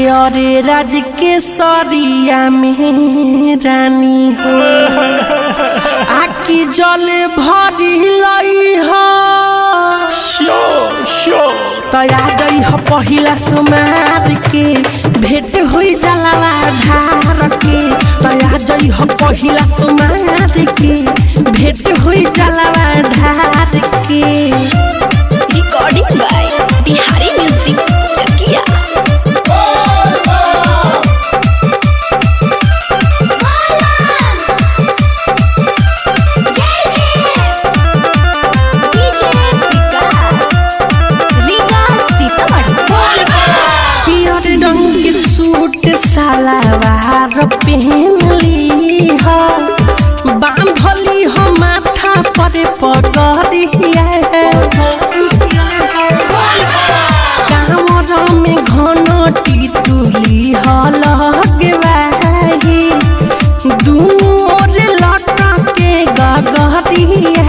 अरे राज के सरिया में रानी हो आकी जल भरी लई हो तया गई हो पहिला सुमार के भेंट हुई जलावा धार के तया गई हो पहिला सुमार के भेंट हुई जलावा धार के। रिकॉर्डिंग बाय बिहारी म्यूजिक चकिया। सलवार पहनली हो बांधली हो माथा पर पगड़िया कांवर में घंटी तुली हो लगवाही दुनू ओर लटके गगरिया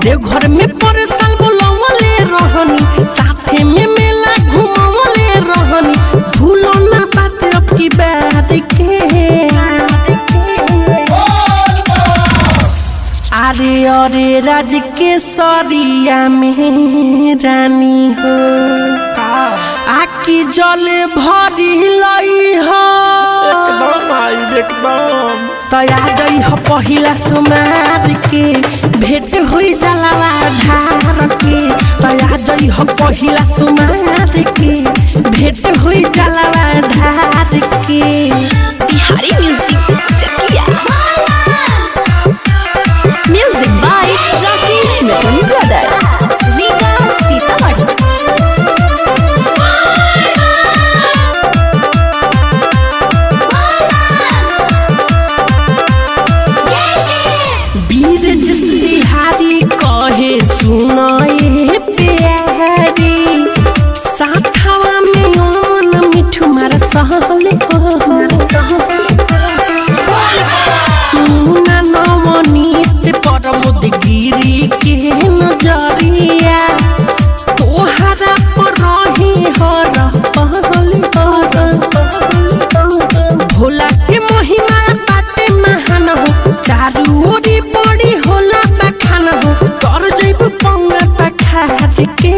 देवघर में परसल बुलवले रहनी साथे में मेला घुमवले रहनी भूलो ना बात अब की बात के। अरे अरे राज के सरिया में रानी हो आकी जल भरी लई हो एकदम तया गई हो पहिला सुमार के भेंट हुई जलावा धार के तया गई हो पहिला सुमार के भेंट हुई जलावा धार के। Bihari music Chakiya. Music by Rakesh Mithun brother Riga Sitamarhi. वीर जिस बिहारी कहे सुनाए प्यारी साथवा में ओन मिठू मार सहले मुना नवनीत परमोद गिरी के नजरिया तोहरा पर रही हो भोला के महिमा बाटे महान हो चारू ओरी बड़ी होला बखान हो कर जैब पंगा पखार के।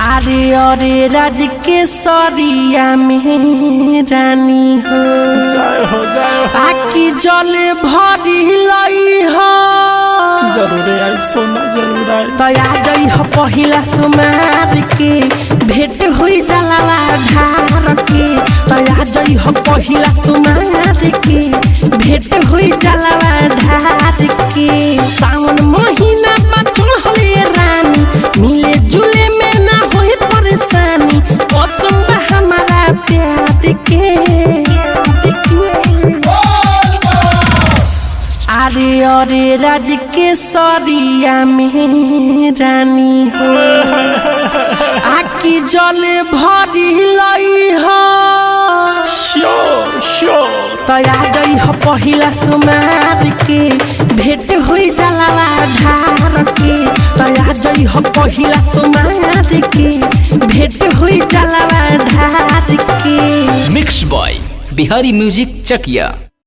अरे अरे राज के सरिया में रानी हो आकी जल भरी लई हो जरूर आई सोना जरूर आई तया गई हो पहिला सुमार के भेंट हुई जलावा धार के तया गई हो पहिला सुमार के भेंट हुई जलावा धार के। सावन महीना बचले रानी मिले जुले में ना होए परेशानी कसम बा हमारा प्यार के। अरे अरे राज के सरिया में रानी हो आकी जल भरी लई हो तया गई हो पहिला सुमार के भेंट हुई जलावा धार के तया गई हो पहिला सुमार के भेंट हुई जलावा धार के। मिक्स बॉय बिहारी म्यूजिक चकिया।